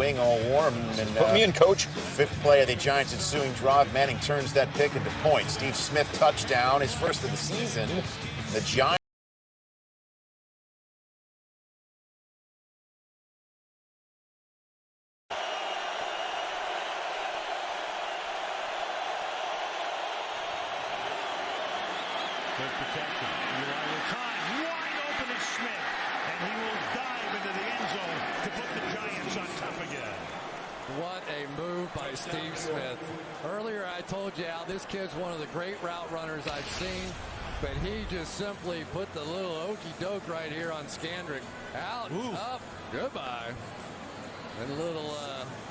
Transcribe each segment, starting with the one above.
wing all warm. And put me in, coach. Fifth play of the Giants' ensuing drive. Manning turns that pick into points. Steve Smith touchdown, his first of the season. The Giants. Good protection. Eli with time. Wide open is Smith. And he will dive into the end zone to put the Giants on top again. What a move by Steve Smith. Earlier I told you, Al, this kid's one of the great route runners I've seen. But he just simply put the little okey-doke right here on Scandrick. Out, up, goodbye. And a little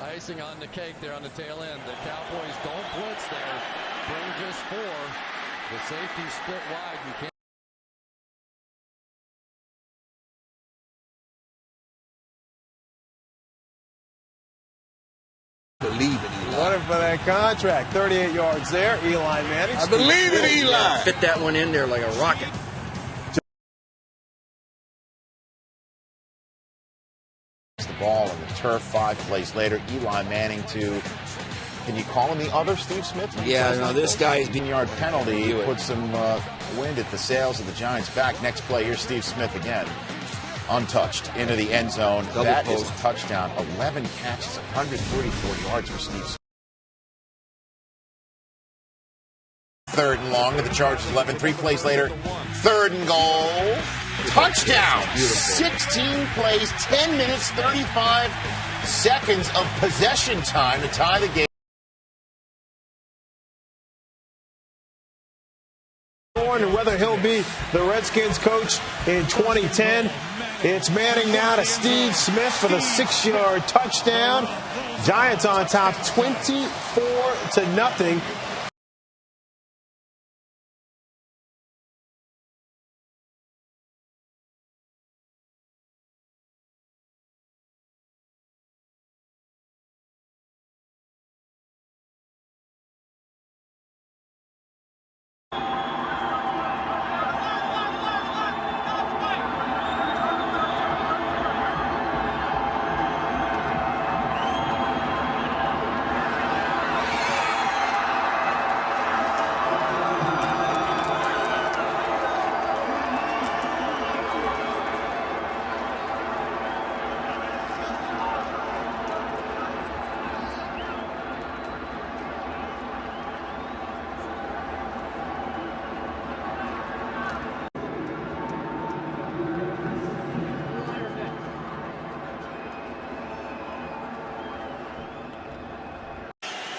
icing on the cake there on the tail end. The Cowboys don't blitz there. Bring just 4. The safety split wide. You can't. Believe in Eli. Running for that contract. 38 yards there. Eli Manning. I believe in Eli. Fit that one in there like a rocket. The ball on the turf 5 plays later. Eli Manning to, can you call him the other Steve Smith? Yeah, no, this guy's 15-yard penalty put some wind at the sails of the Giants back. Next play, here's Steve Smith again. Untouched into the end zone. That is a touchdown. 11 catches, 144 yards for Steve Smith. Third and long to the Chargers. 11. 3 plays later. Third and goal. Touchdown. 16 plays, 10 minutes, 35 seconds of possession time to tie the game. And whether he'll be the Redskins coach in 2010. It's Manning now to Steve Smith for the 6-yard touchdown. Giants on top 24-0.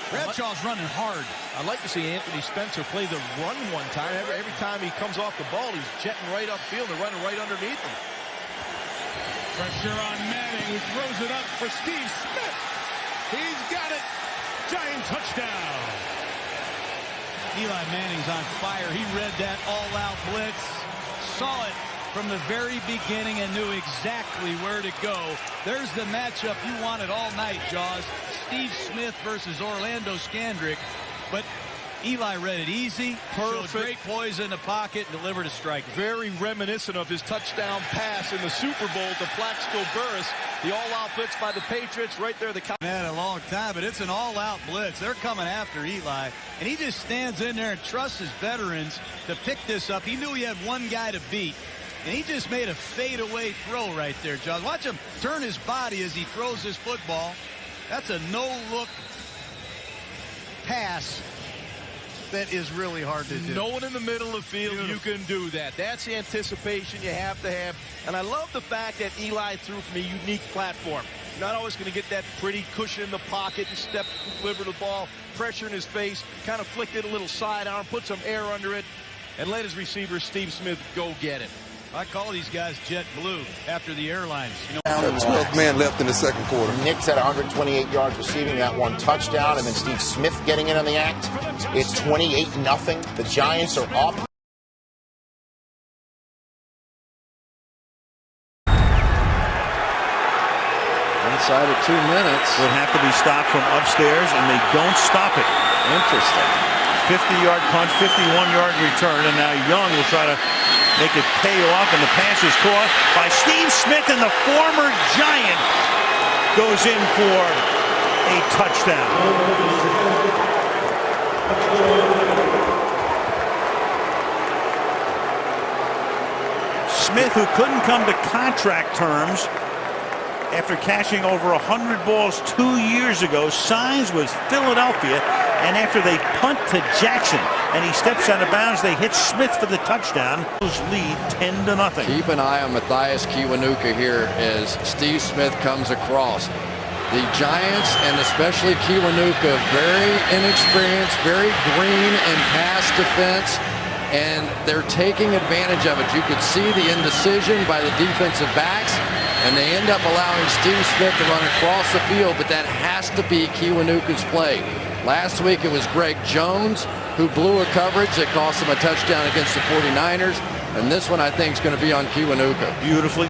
Bradshaw's running hard. I'd like to see Anthony Spencer play the run one time. Every time he comes off the ball, he's jetting right upfield and running right underneath him. Pressure on Manning, who throws it up for Steve Smith. He's got it. Giant touchdown. Eli Manning's on fire. He read that all-out blitz, saw it from the very beginning and knew exactly where to go. There's the matchup you wanted all night, Jaws. Steve Smith versus Orlando Scandrick. But Eli read it easy, perfect, great poise in the pocket, and delivered a strike. Very reminiscent of his touchdown pass in the Super Bowl to Plaxico Burress. The all-out blitz by the Patriots right there. Man, a long time, but it's an all-out blitz. They're coming after Eli, and he just stands in there and trusts his veterans to pick this up. He knew he had one guy to beat, and he just made a fadeaway throw right there, John. Watch him turn his body as he throws this football. That's a no-look pass that is really hard to do. No one in the middle of the field, you can do that. That's the anticipation you have to have. And I love the fact that Eli threw from a unique platform. You're not always going to get that pretty cushion in the pocket and step, deliver the ball, pressure in his face, kind of flicked it a little sidearm, put some air under it, and let his receiver, Steve Smith, go get it. I call these guys Jet Blue after the airlines. 12 men left in the second quarter. Knicks had 128 yards receiving that one touchdown, and then Steve Smith getting in on the act. It's 28-0. The Giants are up. Inside of 2 minutes. Will have to be stopped from upstairs, and they don't stop it. Interesting. 50-yard punt, 51-yard return, and now Young will try to make it pay off, and the pass is caught by Steve Smith and the former Giant. goes in for a touchdown. Smith, who couldn't come to contract terms after cashing over 100 balls 2 years ago, signs with Philadelphia, and after they punt to Jackson and he steps out of bounds, they hit Smith for the touchdown. Lead 10-0. Keep an eye on Matthias Kiwanuka here as Steve Smith comes across. The Giants, and especially Kiwanuka, very inexperienced, very green in pass defense, and they're taking advantage of it. You could see the indecision by the defensive backs, and they end up allowing Steve Smith to run across the field, but that has to be Kiwanuka's play. Last week it was Greg Jones who blew a coverage that cost him a touchdown against the 49ers, and this one I think is going to be on Kiwanuka. Beautifully